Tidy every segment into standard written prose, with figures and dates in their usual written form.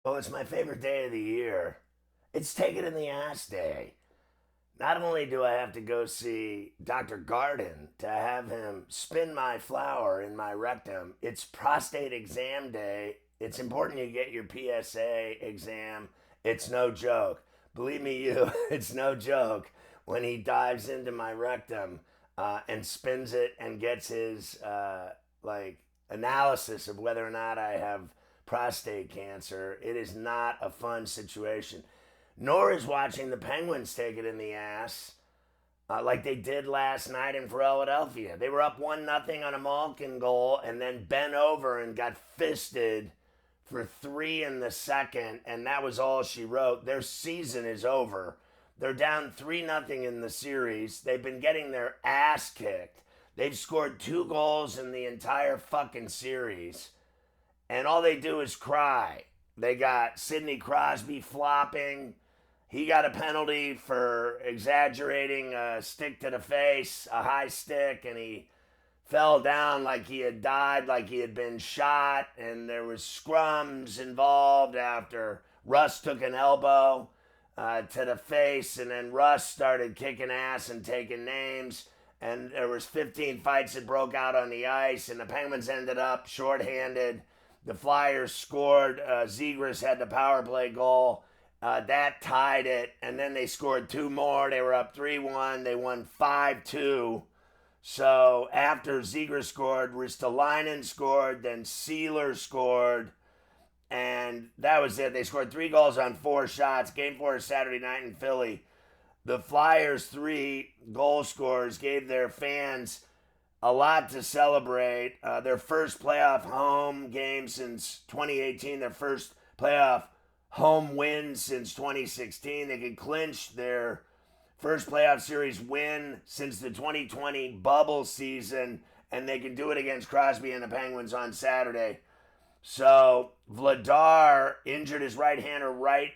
Well, it's my favorite day of the year. It's Take It in the Ass Day. Not only do I have to go see Dr. Garden to have him spin my flower in my rectum, it's prostate exam day. It's important you get your PSA exam. It's no joke. Believe me, you, it's no joke when he dives into my rectum and spins it and gets his analysis of whether or not I have prostate cancer. It is not a fun situation. Nor is watching the Penguins take it in the ass like they did last night in Philadelphia. They were up 1-0 on a Malkin goal and then bent over and got fisted for 3 in the second, and that was all she wrote. Their season is over. They're down 3-0 in the series. They've been getting their ass kicked. They've scored 2 goals in the entire fucking series, and all they do is cry. They got Sidney Crosby flopping. He got a penalty for exaggerating a stick to the face, a high stick, and he fell down like he had died, like he had been shot, and there was scrums involved after Russ took an elbow to the face, and then Russ started kicking ass and taking names, and there was 15 fights that broke out on the ice, and the Penguins ended up shorthanded. The Flyers scored. Zegras had the power play goal. That tied it, and then they scored 2 more. They were up 3-1. They won 5-2. So after Zegras scored, Ristolainen scored, then Sealer scored, and that was it. They scored 3 goals on 4 shots. Game 4 is Saturday night in Philly. The Flyers' 3 goal scorers gave their fans a lot to celebrate. Their first playoff home game since 2018, their first playoff home win since 2016. They could clinch their first playoff series win since the 2020 bubble season, and they can do it against Crosby and the Penguins on Saturday. So Vladar injured his right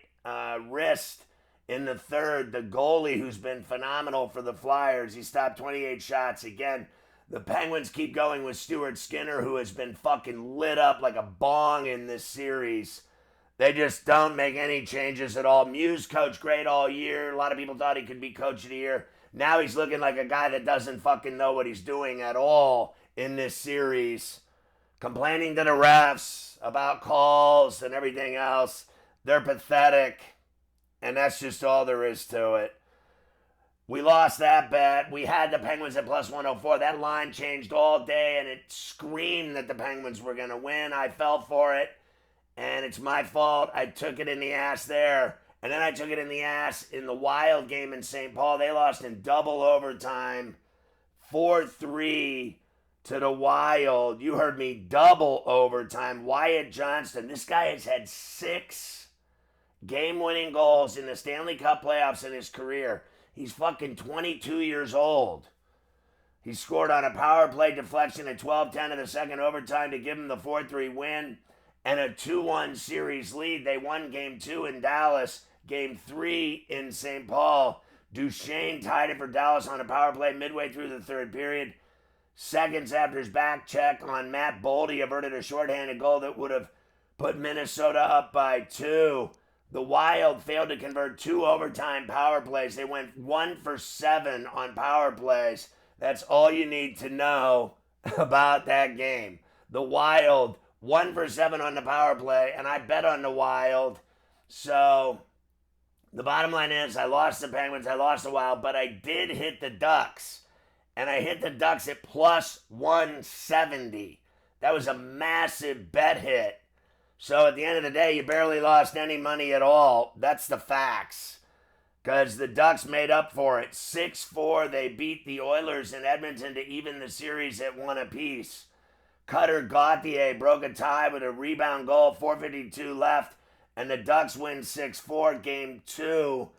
wrist in the third. The goalie, who's been phenomenal for the Flyers, he stopped 28 shots. Again, the Penguins keep going with Stuart Skinner, who has been fucking lit up like a bong in this series. They just don't make any changes at all. Muse coached great all year. A lot of people thought he could be coach of the year. Now he's looking like a guy that doesn't fucking know what he's doing at all in this series. Complaining to the refs about calls and everything else. They're pathetic. And that's just all there is to it. We lost that bet. We had the Penguins at plus 104. That line changed all day, and it screamed that the Penguins were going to win. I fell for it, and it's my fault. I took it in the ass there. And then I took it in the ass in the Wild game in St. Paul. They lost in double overtime, 4-3 to the Wild. You heard me, double overtime. Wyatt Johnston, this guy has had 6 game-winning goals in the Stanley Cup playoffs in his career. He's fucking 22 years old. He scored on a power play deflection at 12:10 of the second overtime to give him the 4-3 win and a 2-1 series lead. They won game 2 in Dallas, game 3 in St. Paul. Duchesne tied it for Dallas on a power play midway through the third period. Seconds after his back check on Matt Boldy averted a shorthanded goal that would have put Minnesota up by 2. The Wild failed to convert 2 overtime power plays. They went 1 for 7 on power plays. That's all you need to know about that game. The Wild, 1 for 7 on the power play, and I bet on the Wild. So the bottom line is I lost the Penguins, I lost the Wild, but I did hit the Ducks. And I hit the Ducks at plus 170. That was a massive bet hit. So at the end of the day, you barely lost any money at all. That's the facts. Because the Ducks made up for it. 6-4, they beat the Oilers in Edmonton to even the series at 1 apiece. Cutter Gauthier broke a tie with a rebound goal, 4:52 left, and the Ducks win 6-4, game 2.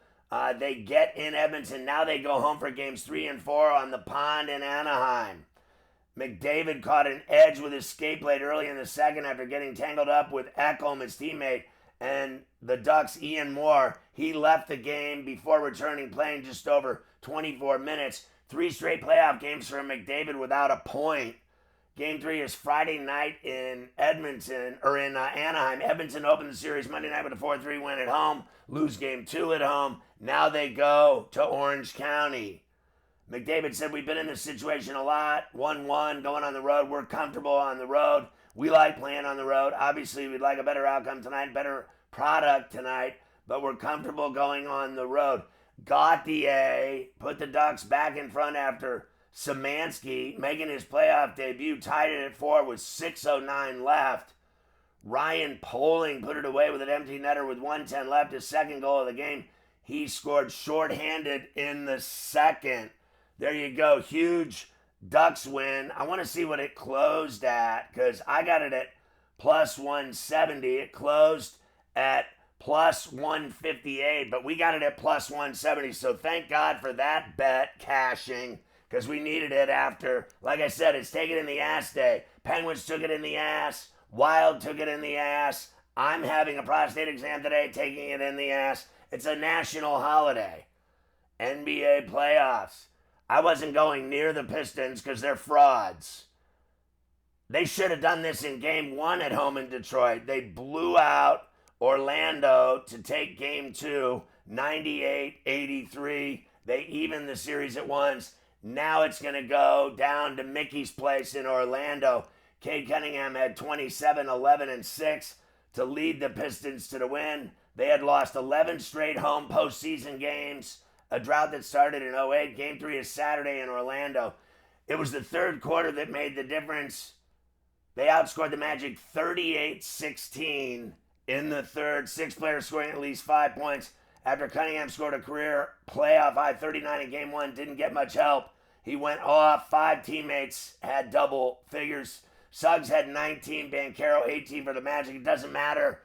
They get in Edmonton. Now they go home for games 3 and 4 on the pond in Anaheim. McDavid caught an edge with his skate blade early in the second after getting tangled up with Ekholm, his teammate, and the Ducks' Ian Moore. He left the game before returning, playing just over 24 minutes. 3 straight playoff games for McDavid without a point. Game 3 is Friday night in Anaheim. Edmonton opened the series Monday night with a 4-3 win at home. Lose Game 2 at home. Now they go to Orange County. McDavid said, we've been in this situation a lot. 1-1, going on the road. We're comfortable on the road. We like playing on the road. Obviously, we'd like a better outcome tonight, better product tonight, but we're comfortable going on the road. Gauthier put the Ducks back in front after Szymanski making his playoff debut, tied it at 4 with 6:09 left. Ryan Poling put it away with an empty netter with 1:10 left, his second goal of the game. He scored shorthanded in the second. There you go. Huge Ducks win. I want to see what it closed at because I got it at plus 170. It closed at plus 158, but we got it at plus 170. So thank God for that bet cashing because we needed it after, like I said, it's taken in the ass day. Penguins took it in the ass. Wild took it in the ass. I'm having a prostate exam today, taking it in the ass. It's a national holiday. NBA playoffs. I wasn't going near the Pistons because they're frauds. They should have done this in Game 1 at home in Detroit. They blew out Orlando to take Game 2, 98-83. They evened the series at once. Now it's going to go down to Mickey's place in Orlando. Cade Cunningham had 27, 11, and 6 to lead the Pistons to the win. They had lost 11 straight home postseason games, a drought that started in 2008. Game 3 is Saturday in Orlando. It was the third quarter that made the difference. They outscored the Magic 38-16 in the third. 6 players scoring at least 5 points. After Cunningham scored a career playoff high 39 in Game 1, didn't get much help. He went off. 5 teammates had double figures. Suggs had 19, Banchero 18 for the Magic. It doesn't matter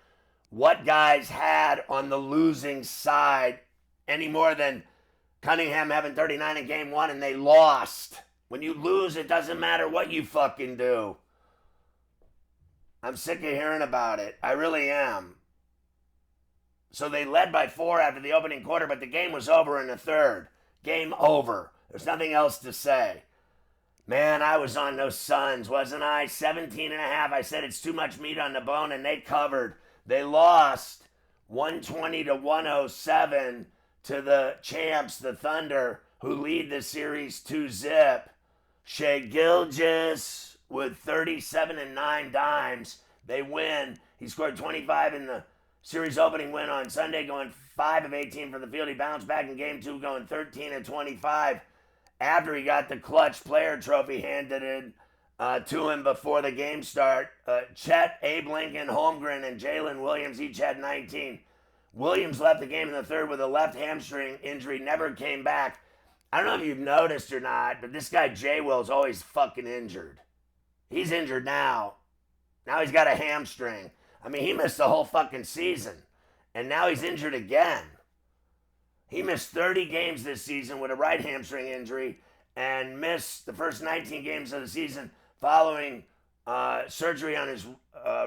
what guys had on the losing side any more than Cunningham having 39 in Game 1 and they lost. When you lose, it doesn't matter what you fucking do. I'm sick of hearing about it. I really am. So they led by 4 after the opening quarter, but the game was over in the third. Game over. There's nothing else to say. Man, I was on those Suns, wasn't I? 17 and a half. I said it's too much meat on the bone, and they covered. They lost 120-107 to the champs, the Thunder, who lead the series 2-0. Shea Gilgeous with 37 and 9 dimes. They win. He scored 25 in the series opening win on Sunday, going 5 of 18 from the field. He bounced back in Game 2, going 13 and 25 after he got the clutch player trophy handed in to him before the game start. Chet, Abe Lincoln, Holmgren, and Jalen Williams each had 19. Williams left the game in the third with a left hamstring injury, never came back. I don't know if you've noticed or not, but this guy J. Will's always fucking injured. He's injured now. Now he's got a hamstring. I mean, he missed the whole fucking season, and now he's injured again. He missed 30 games this season with a right hamstring injury and missed the first 19 games of the season following surgery on his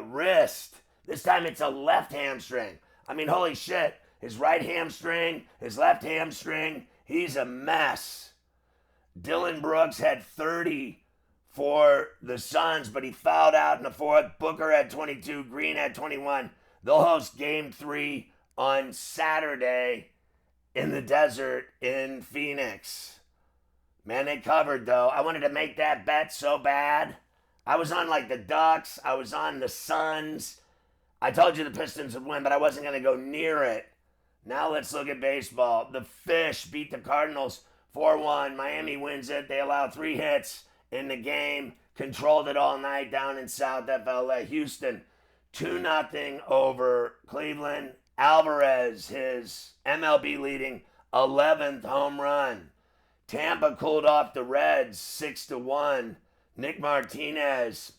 wrist. This time it's a left hamstring. I mean, holy shit. His right hamstring, his left hamstring, he's a mess. Dylan Brooks had 30 for the Suns, but he fouled out in the fourth. Booker had 22, Green had 21. They'll host Game 3 on Saturday in the desert in Phoenix. Man, they covered, though. I wanted to make that bet so bad. I was on, like, the Ducks. I was on the Suns. I told you the Pistons would win, but I wasn't going to go near it. Now let's look at baseball. The Fish beat the Cardinals 4-1. Miami wins it. They allow 3 hits in the game. Controlled it all night down in South FLA. Houston, 2-0 over Cleveland. Alvarez, his MLB leading 11th home run. Tampa cooled off the Reds 6-1. Nick Martinez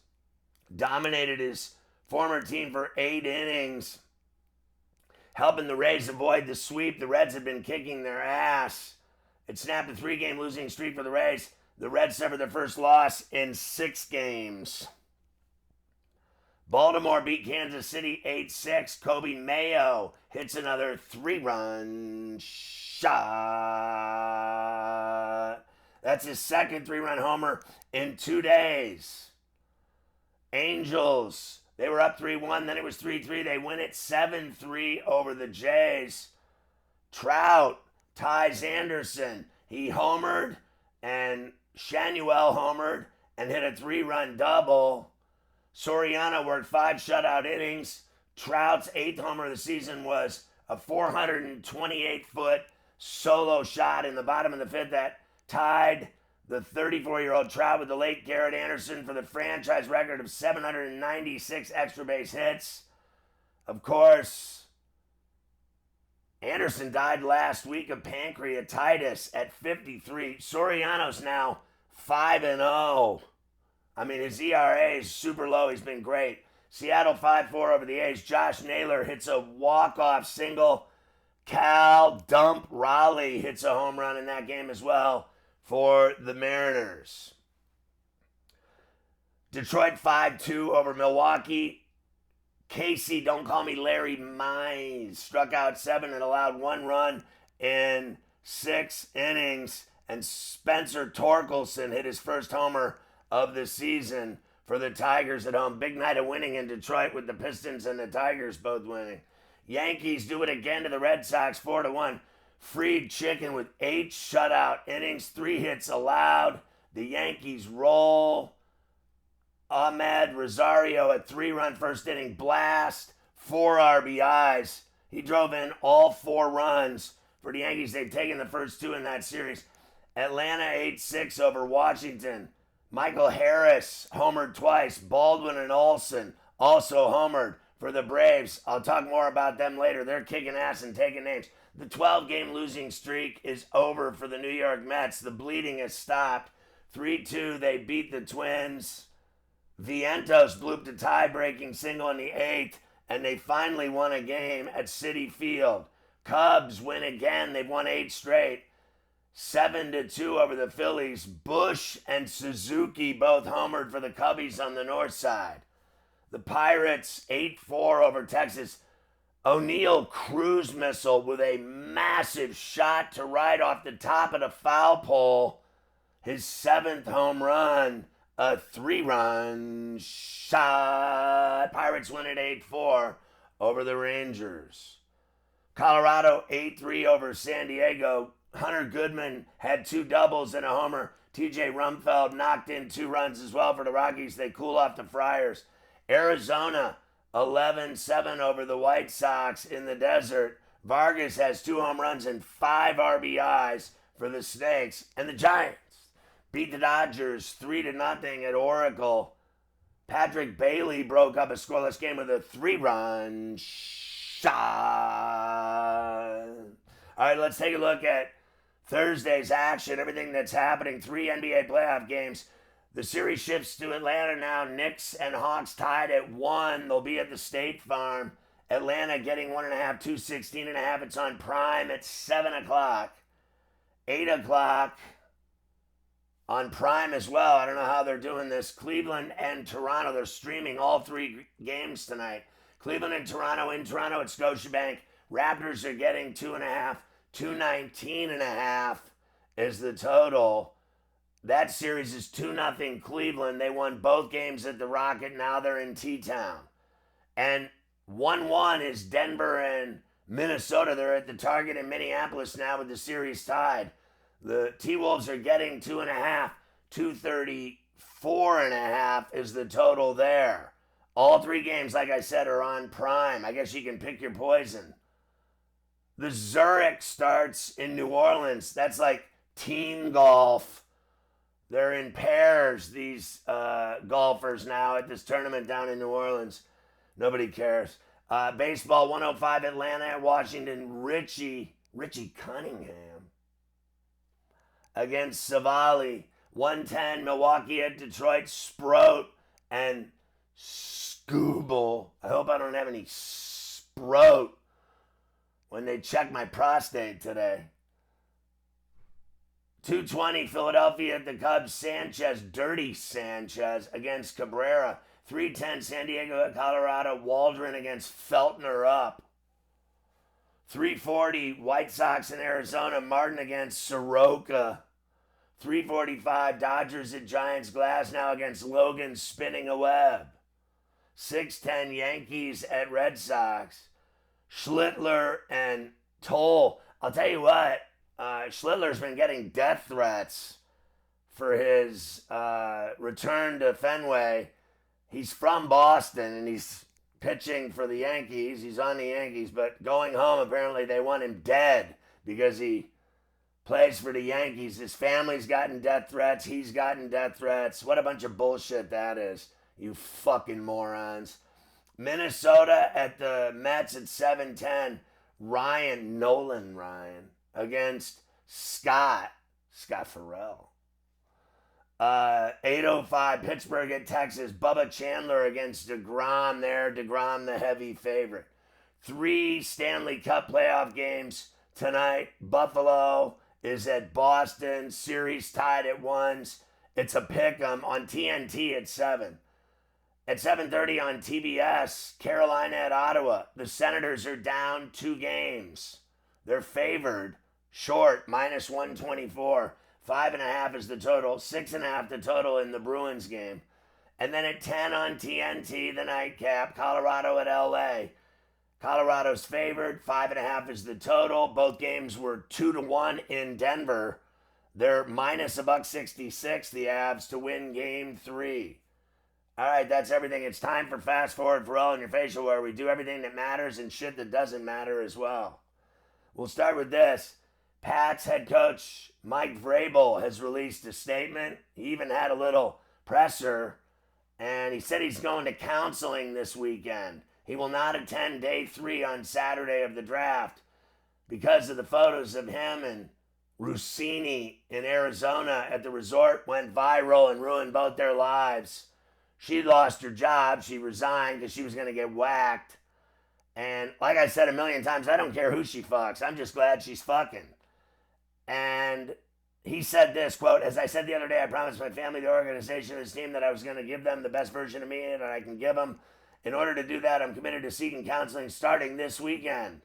dominated his former team for 8 innings, helping the Rays avoid the sweep. The Reds have been kicking their ass. It snapped a 3-game losing streak for the Rays. The Reds suffered their first loss in 6 games. Baltimore beat Kansas City 8-6. Kobe Mayo hits another 3-run shot. That's his second 3-run homer in 2 days. Angels, they were up 3-1, then it was 3-3. They win it 7-3 over the Jays. Trout ties Anderson. He homered, and Shanuel homered and hit a 3-run double. Soriano worked 5 shutout innings. Trout's 8th homer of the season was a 428-foot solo shot in the bottom of the 5th that tied the 34-year-old Trout with the late Garrett Anderson for the franchise record of 796 extra base hits. Of course, Anderson died last week of pancreatitis at 53. Soriano's now 5-0. I mean, his ERA is super low. He's been great. Seattle 5-4 over the A's. Josh Naylor hits a walk-off single. Cal Dump Raleigh hits a home run in that game as well for the Mariners. Detroit 5-2 over Milwaukee. Casey, don't call me Larry Mize, struck out 7 and allowed 1 run in 6 innings. And Spencer Torkelson hit his first homer of the season for the Tigers at home. Big night of winning in Detroit with the Pistons and the Tigers both winning. Yankees do it again to the Red Sox 4-1. Fried Chicken with 8 shutout innings, 3 hits allowed. The Yankees roll. Ahmed Rosario a 3-run first inning blast, 4 RBIs. He drove in all 4 runs for the Yankees. They've taken the first 2 in that series. Atlanta 8-6 over Washington. Michael Harris homered twice. Baldwin and Olsen also homered for the Braves. I'll talk more about them later. They're kicking ass and taking names. The 12-game losing streak is over for the New York Mets. The bleeding has stopped. 3-2, they beat the Twins. Vientos blooped a tie-breaking single in the 8th, and they finally won a game at Citi Field. Cubs win again. They've won 8 straight. 7-2 over the Phillies. Bush and Suzuki both homered for the Cubbies on the north side. The Pirates 8-4 over Texas. O'Neal cruise missile with a massive shot to right off the top of the foul pole. His 7th home run, a 3-run shot. Pirates win at 8-4 over the Rangers. Colorado 8-3 over San Diego. Hunter Goodman had 2 doubles and a homer. TJ Rumfeld knocked in 2 runs as well for the Rockies. They cool off the Friars. Arizona 11-7 over the White Sox in the desert. Vargas has 2 home runs and 5 RBIs for the Snakes. And the Giants beat the Dodgers 3-0 at Oracle. Patrick Bailey broke up a scoreless game with a 3-run shot. All right, let's take a look at Thursday's action, everything that's happening. 3 NBA playoff games. The series shifts to Atlanta now. Knicks and Hawks tied at 1. They'll be at the State Farm. Atlanta getting 1.5, 216.5. It's on Prime at 7 o'clock. 8 o'clock on Prime as well. I don't know how they're doing this. Cleveland and Toronto. They're streaming all 3 games tonight. Cleveland and Toronto in Toronto at Scotiabank. Raptors are getting 2.5. 219.5 is the total. That series is 2-0 Cleveland. They won both games at the Rocket. Now they're in T-Town. And 1-1 is Denver and Minnesota. They're at the Target in Minneapolis now with the series tied. The T-Wolves are getting 2.5. 234.5 is the total there. All 3 games, like I said, are on Prime. I guess you can pick your poison. The Zurich starts in New Orleans. That's like team golf. They're in pairs, these golfers now at this tournament down in New Orleans. Nobody cares. Baseball, 105 Atlanta at Washington. Richie Cunningham against Savali. 110 Milwaukee at Detroit. Sproat and Scooble. I hope I don't have any Sproat when they check my prostate today. 220 Philadelphia at the Cubs. Sanchez, dirty Sanchez against Cabrera. 310 San Diego at Colorado. Waldron against Feltner up. 340 White Sox in Arizona. Martin against Soroka. 345 Dodgers at Giants. Glass now against Logan spinning a web. 6-10 Yankees at Red Sox. Schlittler and Toll. I'll tell you what, Schlittler's been getting death threats for his return to Fenway. He's from Boston, and he's pitching for the Yankees. He's on the Yankees, but going home, apparently they want him dead because he plays for the Yankees. His family's gotten death threats. He's gotten death threats. What a bunch of bullshit that is, you fucking morons. Minnesota at the Mets at 7-10. Nolan Ryan against Scott Ferrall. 8:05 Pittsburgh at Texas. Bubba Chandler against DeGrom there. DeGrom the heavy favorite. 3 Stanley Cup playoff games tonight. Buffalo is at Boston. Series tied at 1. It's a pick'em on TNT at 7. At 7:30 on TBS, Carolina at Ottawa. The Senators are down 2 games. They're favored, short, -124. 5.5 is the total. 6.5 the total in the Bruins game. And then at 10 on TNT, the nightcap, Colorado at LA. Colorado's favored. 5.5 is the total. Both games were 2-1 in Denver. They're -166, the Avs, to win game 3. All right, that's everything. It's time for Fast Forward Ferrall and Your Facial, where we do everything that matters and shit that doesn't matter as well. We'll start with this. Pats head coach Mike Vrabel has released a statement. He even had a little presser, and he said he's going to counseling this weekend. He will not attend day 3 on Saturday of the draft because of the photos of him and Rossini in Arizona at the resort went viral and ruined both their lives. She lost her job. She resigned because she was going to get whacked. And like I said a million times, I don't care who she fucks. I'm just glad she's fucking. And he said this, quote, "As I said the other day, I promised my family, the organization, and this team that I was going to give them the best version of me that I can give them. In order to do that, I'm committed to seeking counseling starting this weekend.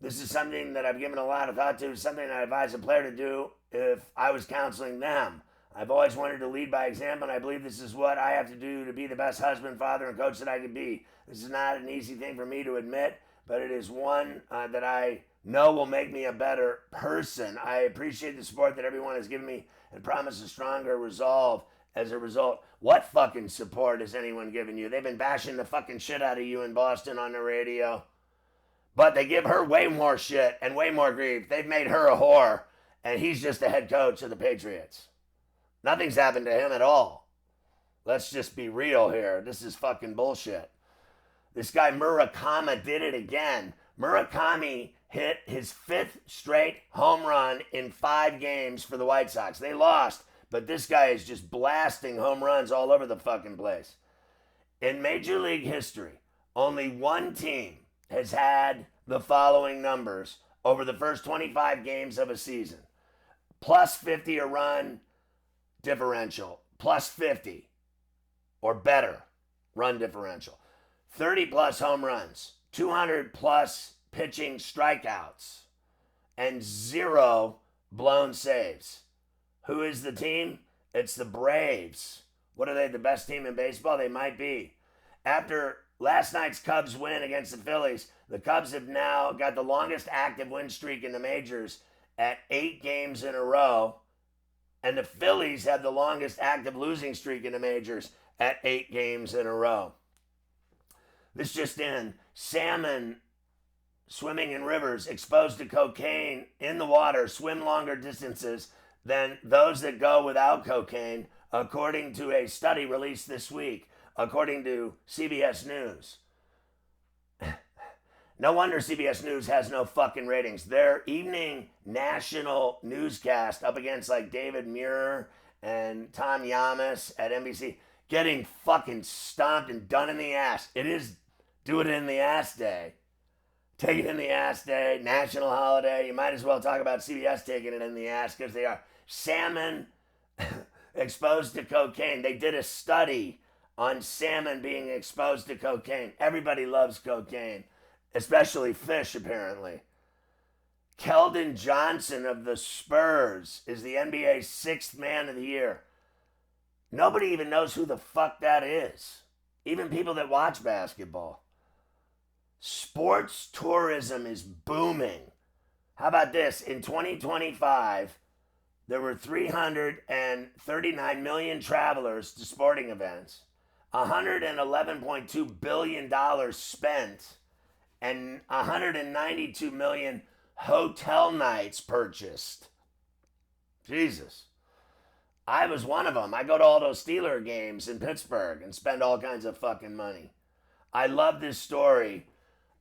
This is something that I've given a lot of thought to, something I advise a player to do if I was counseling them. I've always wanted to lead by example, and I believe this is what I have to do to be the best husband, father, and coach that I can be. This is not an easy thing for me to admit, but it is one that I know will make me a better person. I appreciate the support that everyone has given me and promise a stronger resolve as a result." What fucking support has anyone given you? They've been bashing the fucking shit out of you in Boston on the radio. But they give her way more shit and way more grief. They've made her a whore, and he's just the head coach of the Patriots. Nothing's happened to him at all. Let's just be real here. This is fucking bullshit. This guy Murakami did it again. Murakami hit his 5th straight home run in 5 games for the White Sox. They lost, but this guy is just blasting home runs all over the fucking place. In Major League history, only one team has had the following numbers over the first 25 games of a season. +50 a run differential, +50 or better run differential, 30+ home runs, 200+ pitching strikeouts, and 0 blown saves. Who is the team? It's the Braves. What are they, the best team in baseball? They might be. After last night's Cubs win against the Phillies, the Cubs have now got the longest active win streak in the majors at 8 games in a row. And the Phillies have the longest active losing streak in the majors at 8 games in a row. This just in, salmon swimming in rivers exposed to cocaine in the water swim longer distances than those that go without cocaine, according to a study released this week, according to CBS News. No wonder CBS News has no fucking ratings. Their evening national newscast up against like David Muir and Tom Yamas at NBC, getting fucking stomped and done in the ass. It is do it in the ass day. Take it in the ass day, national holiday. You might as well talk about CBS taking it in the ass because they are. Salmon exposed to cocaine. They did a study on salmon being exposed to cocaine. Everybody loves cocaine, especially fish, apparently. Keldon Johnson of the Spurs is the NBA's 6th man of the year. Nobody even knows who the fuck that is. even people that watch basketball. Sports tourism is booming. How about this? In 2025, there were 339 million travelers to sporting events, $111.2 billion spent, and 192 million hotel nights purchased. Jesus. I was one of them. I go to all those Steeler games in Pittsburgh and spend all kinds of fucking money. I love this story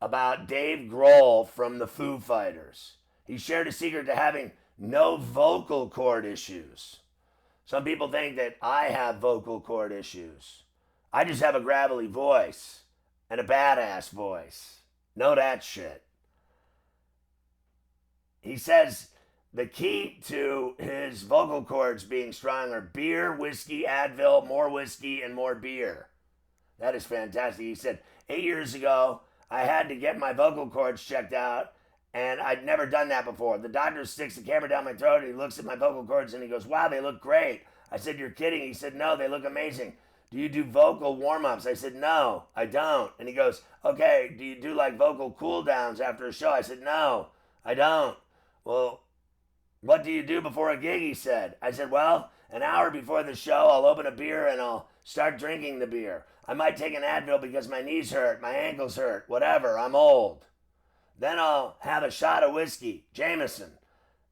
about Dave Grohl from the Foo Fighters. He shared a secret to having no vocal cord issues. Some people think that I have vocal cord issues. I just have a gravelly voice and a badass voice. Know that shit. He says the key to his vocal cords being strong are beer, whiskey, Advil, more whiskey, and more beer. That is fantastic. He said, 8 years ago, I had to get my vocal cords checked out, and I'd never done that before. The doctor sticks the camera down my throat, and he looks at my vocal cords, and he goes, wow, they look great. I said, you're kidding. He said, no, they look amazing. Do you do vocal warm-ups? I said, no, I don't. And he goes, okay, do you do like vocal cool-downs after a show? I said, no, I don't. Well, what do you do before a gig, he said. I said, well, an hour before the show, I'll open a beer and I'll start drinking the beer. I might take an Advil because my knees hurt, my ankles hurt, whatever, I'm old. Then I'll have a shot of whiskey, Jameson.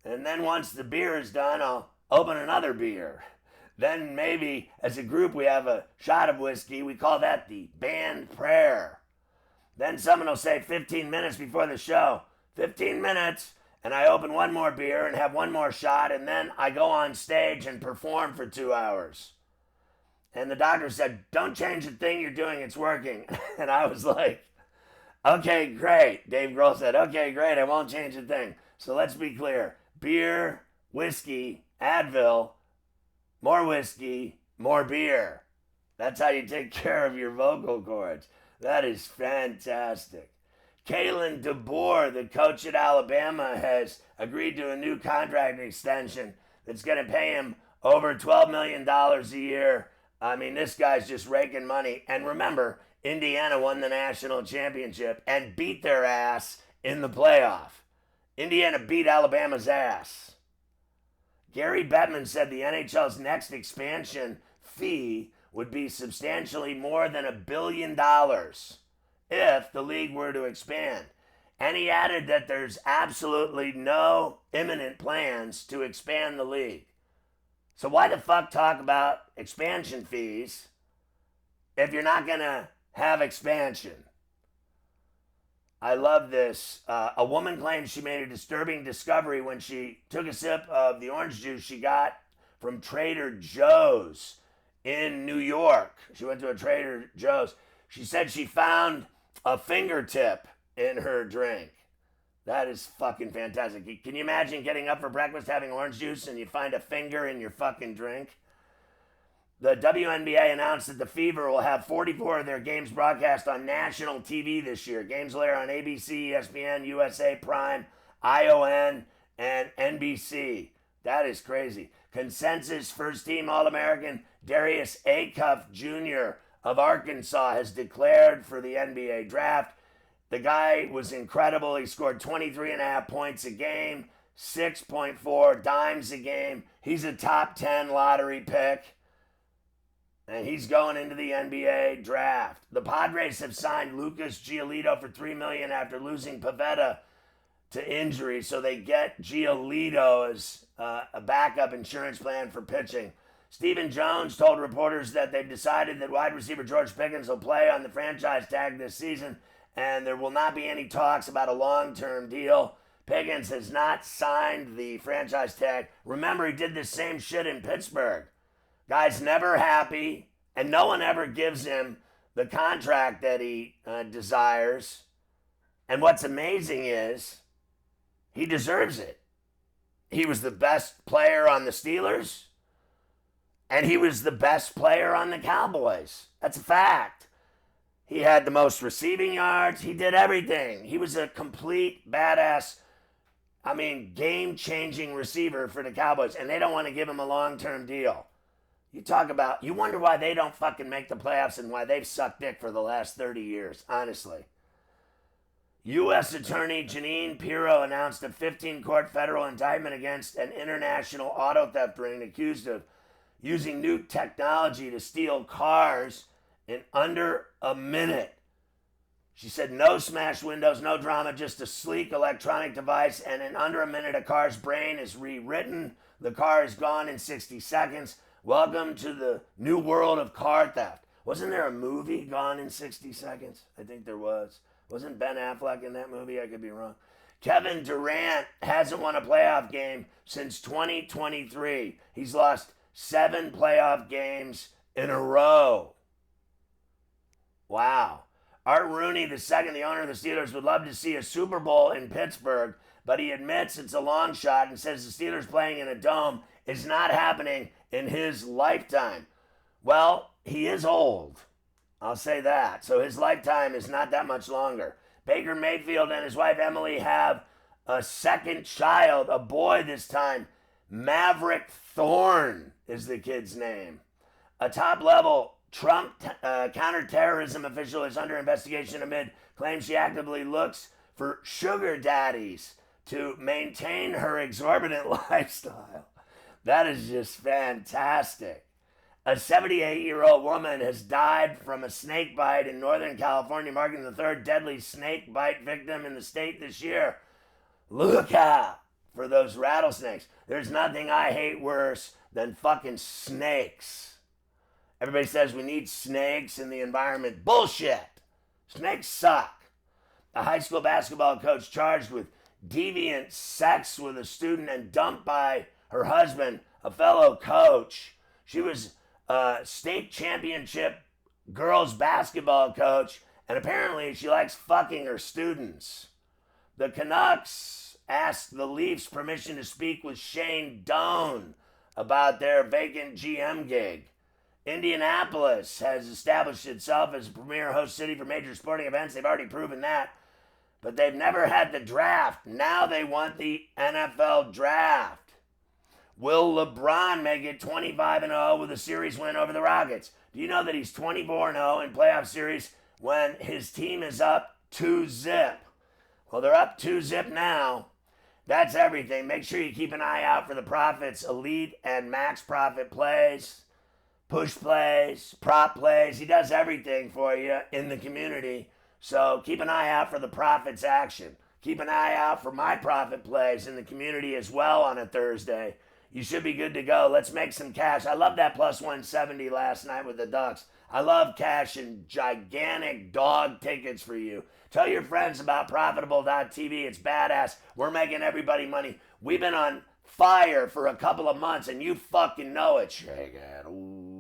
And then once the beer is done, I'll open another beer. Then maybe as a group we have a shot of whiskey. We call that the band prayer. Then someone will say 15 minutes before the show, 15 minutes, and I open one more beer and have one more shot, and then I go on stage and perform for 2 hours. And the doctor said, don't change the thing you're doing, it's working. And I was like, okay, great. Dave Grohl said, okay, great, I won't change a thing. So let's be clear. Beer, whiskey, Advil, more whiskey, more beer. That's how you take care of your vocal cords. That is fantastic. Kalen DeBoer, the coach at Alabama, has agreed to a new contract extension that's going to pay him over $12 million a year. I mean, this guy's just raking money. And remember, Indiana won the national championship and beat their ass in the playoff. Indiana beat Alabama's ass. Gary Bettman said the NHL's next expansion fee would be substantially more than $1 billion if the league were to expand. And he added that there's absolutely no imminent plans to expand the league. So why the fuck talk about expansion fees if you're not going to have expansion? I love this. A woman claims she made a disturbing discovery when she took a sip of the orange juice she got from Trader Joe's in New York. She went to a Trader Joe's. She said she found a fingertip in her drink. That is fucking fantastic. Can you imagine getting up for breakfast, having orange juice, and you find a finger in your fucking drink? The WNBA announced that the Fever will have 44 of their games broadcast on national TV this year. Games will air on ABC, ESPN, USA, Prime, ION, and NBC. That is crazy. Consensus first-team All-American Darius Acuff Jr. of Arkansas has declared for the NBA draft. The guy was incredible. He scored 23.5 points a game, 6.4 dimes a game. He's a top 10 lottery pick. And he's going into the NBA draft. The Padres have signed Lucas Giolito for $3 million after losing Pivetta to injury. So they get Giolito as a backup insurance plan for pitching. Stephen Jones told reporters that they've decided that wide receiver George Pickens will play on the franchise tag this season, and there will not be any talks about a long-term deal. Pickens has not signed the franchise tag. Remember, he did the same shit in Pittsburgh. Guy's never happy, and no one ever gives him the contract that he desires. And what's amazing is he deserves it. He was the best player on the Steelers, and he was the best player on the Cowboys. That's a fact. He had the most receiving yards. He did everything. He was a complete badass, game-changing receiver for the Cowboys, and they don't want to give him a long-term deal. You wonder why they don't fucking make the playoffs and why they've sucked dick for the last 30 years, honestly. U.S. Attorney Jeanine Pirro announced a 15-court federal indictment against an international auto theft ring accused of using new technology to steal cars in under a minute. She said no smashed windows, no drama, just a sleek electronic device, and in under a minute a car's brain is rewritten. The car is gone in 60 seconds. Welcome to the new world of car theft. Wasn't there a movie, Gone in 60 Seconds? I think there was. Wasn't Ben Affleck in that movie? I could be wrong. Kevin Durant hasn't won a playoff game since 2023. He's lost 7 playoff games in a row. Wow. Art Rooney II, the owner of the Steelers, would love to see a Super Bowl in Pittsburgh, but he admits it's a long shot and says the Steelers playing in a dome is not happening in his lifetime. Well, he is old. I'll say that. So his lifetime is not that much longer. Baker Mayfield and his wife Emily have a second child, a boy this time. Maverick Thorne is the kid's name. A top-level Trump counterterrorism official is under investigation amid claims she actively looks for sugar daddies to maintain her exorbitant lifestyle. That is just fantastic. A 78-year-old woman has died from a snake bite in Northern California, marking the 3rd deadly snake bite victim in the state this year. Look out for those rattlesnakes. There's nothing I hate worse than fucking snakes. Everybody says we need snakes in the environment. Bullshit. Snakes suck. A high school basketball coach charged with deviant sex with a student and dumped by her husband, a fellow coach. She was a state championship girls basketball coach, and apparently she likes fucking her students. The Canucks asked the Leafs permission to speak with Shane Doan about their vacant GM gig. Indianapolis has established itself as a premier host city for major sporting events. They've already proven that. But they've never had the draft. Now they want the NFL draft. Will LeBron make it 25-0 with a series win over the Rockets? Do you know that he's 24-0 in playoff series when his team is up 2-0? Well, they're up 2-0 now. That's everything. Make sure you keep an eye out for the Profits Elite and Max Profit plays, push plays, prop plays. He does everything for you in the community. So keep an eye out for the Profits action. Keep an eye out for my profit plays in the community as well on a Thursday. You should be good to go. Let's make some cash. I love that plus 170 last night with the Ducks. I love cashing gigantic dog tickets for you. Tell your friends about Profitable.tv. It's badass. We're making everybody money. We've been on fire for a couple of months, and you fucking know it. Shake it. Ooh.